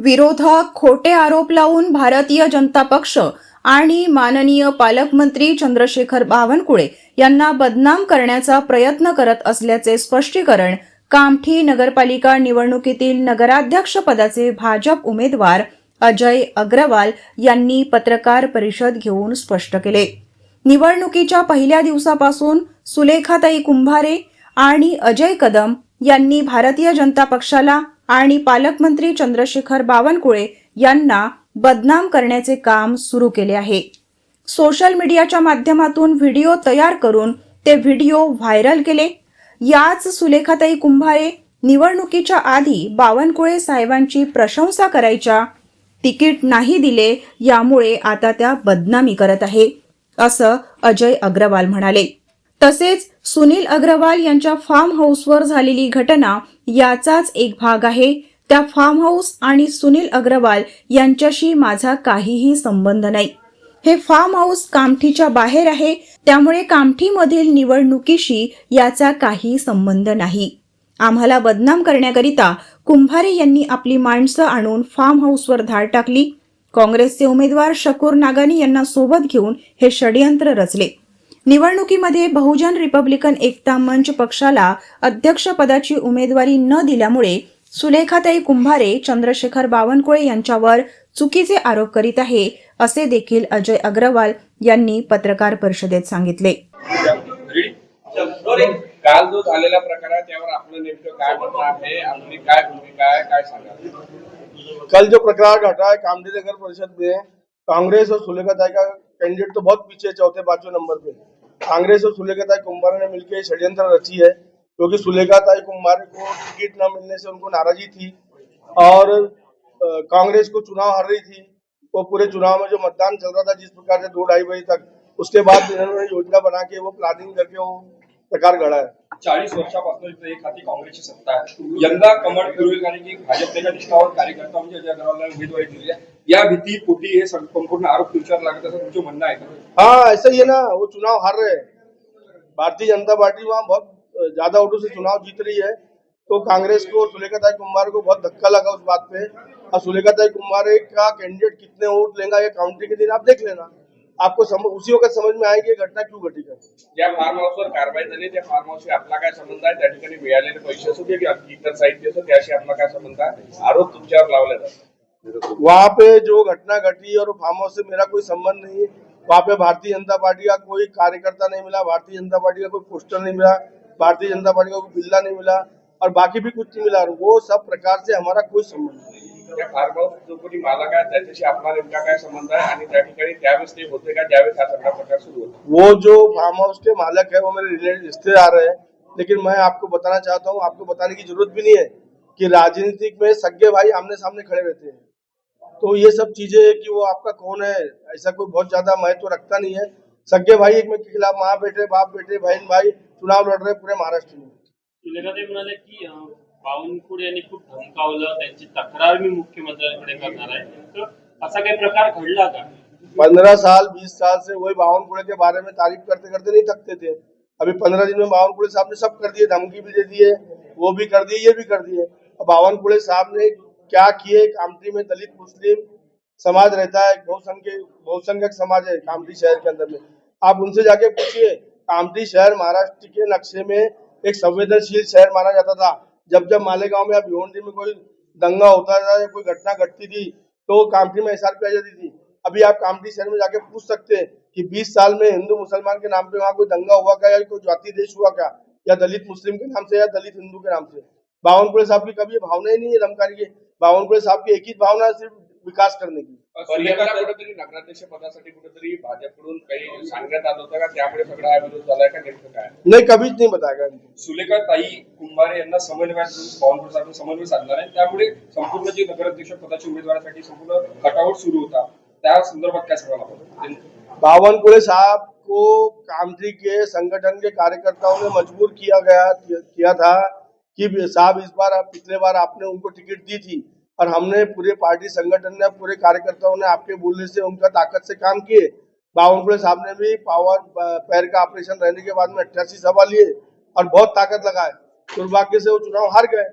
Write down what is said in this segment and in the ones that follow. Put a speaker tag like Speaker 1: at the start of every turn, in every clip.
Speaker 1: विरोधक खोटे आरोप लावून भारतीय जनता पक्ष आणि माननीय पालकमंत्री चंद्रशेखर बावनकुळे यांना बदनाम करण्याचा प्रयत्न करत असल्याचे स्पष्टीकरण कामठी नगरपालिका निवडणुकीतील नगराध्यक्ष पदाचे भाजप उमेदवार अजय अग्रवाल यांनी पत्रकार परिषद घेऊन स्पष्ट केले। निवडणुकीच्या पहिल्या दिवसापासून सुलेखाताई कुंभारे आणि अजय कदम यांनी भारतीय जनता पक्षाला आणि पालकमंत्री चंद्रशेखर बावनकुळे यांना बदनाम करण्याचे काम सुरू केले आहे। सोशल मीडियाच्या माध्यमातून व्हिडिओ तयार करून ते व्हिडिओ व्हायरल केले। याच सुलेखाताई कुंभारे निवडणुकीच्या आधी बावनकुळे साहेबांची प्रशंसा करायच्या, तिकीट नाही दिले यामुळे आता त्या बदनामी करत आहे, असं अजय अग्रवाल म्हणाले। तसेच सुनील अग्रवाल यांच्या फार्म हाऊसवर झालेली घटना याचाच एक भाग आहे। त्या फार्म हाऊस आणि सुनील अग्रवाल यांच्याशी माझा काहीही संबंध नाही। हे फार्म हाऊस कामठीच्या बाहेर आहे, त्यामुळे कामठीमधील निवडणुकीशी याचा काही संबंध नाही। आम्हाला बदनाम करण्याकरिता कुंभारे यांनी आपली माणसं आणून फार्म हाऊसवर धाड टाकली। काँग्रेसचे उमेदवार शकूर नागानी यांना सोबत घेऊन हे षडयंत्र रचले। निवडणुकीमध्ये बहुजन रिपब्लिकन एकता मंच पक्षाला अध्यक्षपदाची उमेदवारी न दिल्यामुळे सुलेखाताई कुंभारे चंद्रशेखर बावनकुळे यांच्यावर चुकीचे आरोप करीत आहे, असे देखील अजय अग्रवाल यांनी पत्रकार परिषदेत सांगितले।
Speaker 2: काल जो झालेला प्रकार आहे त्यावर आपलं नेमकं काय म्हणणं आहे, आपली काय भूमिका आहे, काय सांगा।
Speaker 3: कल जो प्रकार घटा है कामठी नगर परिषद में, कांग्रेस और सुलेखाताई का कैंडिडेट तो बहुत पीछे, चौथे पांचवें नंबर पे। कांग्रेस और सुलेखाताई कुंभारे ने मिलकर षड्यंत्र रची है, क्योंकि सुलेखाताई कुंभारे को टिकट न मिलने से उनको नाराजगी थी और कांग्रेस को चुनाव हार रही थी। वो पूरे चुनाव में जो मतदान चल रहा था जिस प्रकार से 2-2:30 बजे तक, उसके बाद इन्होंने योजना बना के वो प्लानिंग करके वो प्रकार घड़ा है।
Speaker 2: 40 वर्षापासून इथे एक हाती काँग्रेसची सत्ता आहे। यंदा कमळ फिरवेल कारण की भाजपच्या निष्ठावान कार्यकर्ता म्हणजे अजय अग्रवालला उमेदवारी दिली आहे। या भीती पोटी हे संपूर्ण आरोप तुमच्यावर लागत असं तुमचं म्हणणं आहे का?
Speaker 3: हाँ, ऐसा ही है ना, वो चुनाव हार रहे हैं। भारतीय जनता पार्टी वहाँ बहुत ज्यादा वोटों से चुनाव जीत रही है, तो कांग्रेस को सुलेखाताई कुंभारे को बहुत धक्का लगा उस बात पे। और सुलेखाताई कुंभारे का कैंडिडेट कितने वोट लेगा ये काउंटिंग के दिन आप देख लेना, आपको उसी वक्त समझ में आएगी घटना क्यों घटी है।
Speaker 2: ज्या फार्म हाऊसवर कारवाई झाली त्या फार्म हाऊसशी आपला काय संबंध आहे, त्या ठिकाणी मिळालेले पैसे असो किंवा इतर साहित्य असो त्याशी आपला काय संबंध आहे, आरोप तुमच्यावर लावले जातात।
Speaker 3: वहाँ पे जो घटना घटी और फार्म हाउस से मेरा कोई संबंध नहीं। वहाँ पे भारतीय जनता पार्टी का कोई कार्यकर्ता नहीं मिला, भारतीय जनता पार्टी का कोई पोस्टर नहीं मिला, भारतीय जनता पार्टी का कोई बिल्ला नहीं मिला और बाकी भी कुछ नहीं मिला। वो सब प्रकार से हमारा कोई संबंध नहीं।
Speaker 2: त्या फार्म हाऊस जो कोणी मालक आहे त्याच्याशी आपला नेमका काय संबंध आहे आणि त्या ठिकाणी त्यावेळेस ते होते का ज्यावेळेस हा सगळा प्रकार सुरू होता?
Speaker 3: वो जो फार्म हाउस के मालक है वो मेरे रिलेटिव रिश्तेदार है, लेकिन मैं आपको बताना चाहता हूँ, आपको बताने की जरूरत भी नहीं है कि राजनीतिक में सगे भाई आमने सामने खड़े रहते हैं। तो ये सब चीजें कि वो आपका कौन है ऐसा कोई बहुत ज्यादा महत्व रखता नहीं है। सगे भाई एक में के खिलाफ माँ बेटे बाप बेटे बहन भाई चुनाव लड़ रहे पूरे महाराष्ट्र में।
Speaker 4: सुलेखाताई म्हणाले की बावनकुळे यांनी खूप धमकावलं, त्यांची तक्रार मी मुख्यमंत्र्यांकडे करणार आहे। तर असा काही प्रकार घडला का?
Speaker 3: 15 साल 20 साल से वही बावनकुळे के बारे में तारीफ करते करते नहीं थकते थे। अभी 15 दिन में बावनकुळे साहब ने सब कर दिए, धमकी भी दे दिए, वो भी कर दिए, ये भी कर दिए। अब बावनकुळे साहब ने क्या किए, कामठी में दलित मुस्लिम समाज रहता है, बहुसंख्यक समाज है कामठी शहर के अंदर में। आप उनसे जाके पूछिए, कामठी शहर महाराष्ट्र के नक्शे में एक संवेदनशील शहर माना जाता था। जब जब मालेगांव में या भिवंडी में कोई दंगा होता था या कोई घटना घटती थी तो कामठी में एसआरपी आ जाती थी। अभी आप कामठी शहर में जाके पूछ सकते हैं कि 20 साल में हिंदू मुसलमान के नाम पे वहाँ कोई दंगा हुआ क्या, या कोई जाति देश हुआ क्या, या दलित मुस्लिम के नाम से या दलित हिंदू के नाम से। बावनकुळे साहब की कभी भावना ही नहीं है धमकाने की। बावनकुळे साहब की एक ही भावना है, सिर्फ विकास करने की।
Speaker 2: कुठेतरी नगराध्यक्ष पदासाठी कुठेतरी भाजपकडून काही सांगण्यात आलं होतं का, त्यामुळे सगळा विरोध झालाय का, नेमकं काय?
Speaker 3: नहीं, कभी नहीं बताया।
Speaker 2: सुलेखाताई कुंभारे यांना बावनकुळे समन्वय साधणार आहे, त्यामुळे संपूर्ण जी नगराध्यक्ष पदाच्या उमेदवारासाठी संपूर्ण खटावट सुरू होता, त्या संदर्भात काय सांगायला?
Speaker 3: बावनकुळे साहब को कामठी के संगठन के कार्यकर्ताओं ने मजबूर किया था कि साहब इस बार पिछले बार आपने उनको टिकट दी थी और हमने पूरे पार्टी संगठन ने पूरे कार्यकर्ताओं ने आपके बोलने से उनका ताकत से काम किए। बावनकुळे साहब ने भी पैर का ऑपरेशन रहने के बाद में 88 सभा लिए और बहुत ताकत लगाए। दुर्भाग्य से वो चुनाव हार गए।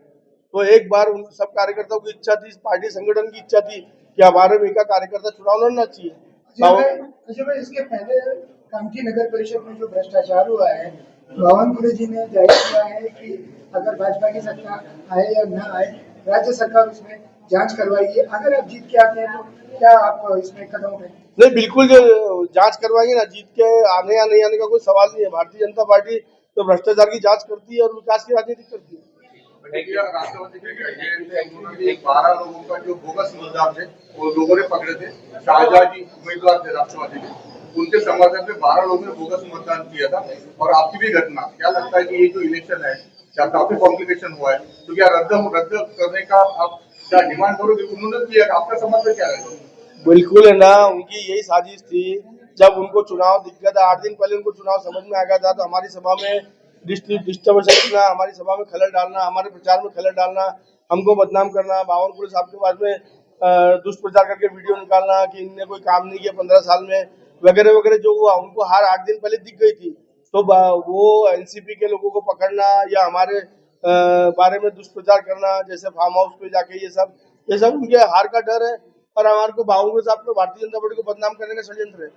Speaker 3: तो एक बार उन सब कार्यकर्ताओं की इच्छा थी, पार्टी संगठन की इच्छा थी कि हमारे में का कार्यकर्ता चुनाव लड़ना चाहिए।
Speaker 5: अजय भाई, इसके पहले कामठी नगर परिषद में जो भ्रष्टाचार हुआ है, बावनकुळे जी ने जाहिर किया है कि अगर भाजपा की सत्ता आए या न आए, राज्य सरकार उसमें जांच करवाएगी। अगर आप जीत के आते हैं तो क्या आप इसमें कदम उठाएंगे?
Speaker 3: नहीं, बिल्कुल जो जांच करवाएंगे ना, जीत के आने या नहीं आने का कोई सवाल नहीं है। भारतीय जनता पार्टी तो भ्रष्टाचार की जांच करती है और विकास की राजनीति करती है।
Speaker 6: राष्ट्रवादी के उन्होंने 12 लोगों का जो बोगस मतदार थे वो लोगों ने पकड़े थे। शाहजहां जी उम्मीदवार थे राष्ट्रवादी के, उनके समर्थन में 12 लोगों ने बोगस मतदान किया था। और आपकी भी घटना, क्या लगता है कि ये जो इलेक्शन है क्या काफी कॉम्प्लिकेशन हुआ है, तो क्या रद्द करने का आप क्या डिमांड करोगे? उन्होंने किया, आपका समर्थन क्या है?
Speaker 3: बिल्कुल है ना, उनकी यही साजिश थी। जब उनको चुनाव दिख गया था, 8 दिन पहले उनको चुनाव समझ में आ गया था, तो हमारी सभा में डिस्टर्बेंस करना, हमारी सभा में खलल डालना, हमारे प्रचार में खलल डालना, हमको बदनाम करना, बावनकुळे साहब के बारे में दुष्प्रचार करके वीडियो निकालना कि इनने कोई काम नहीं किया 15 साल में, वगैरह वगैरह जो हुआ, उनको हार 8 दिन पहले दिख गई थी। तो वो एनसीपी के लोगों को पकड़ना या हमारे बारे में दुष्प्रचार करना, जैसे फार्म हाउस पे जाके, ये सब उनके हार का डर है। और हमारे को बावनकुळे साहब को भारतीय जनता पार्टी को बदनाम करने का षड्यंत्र है।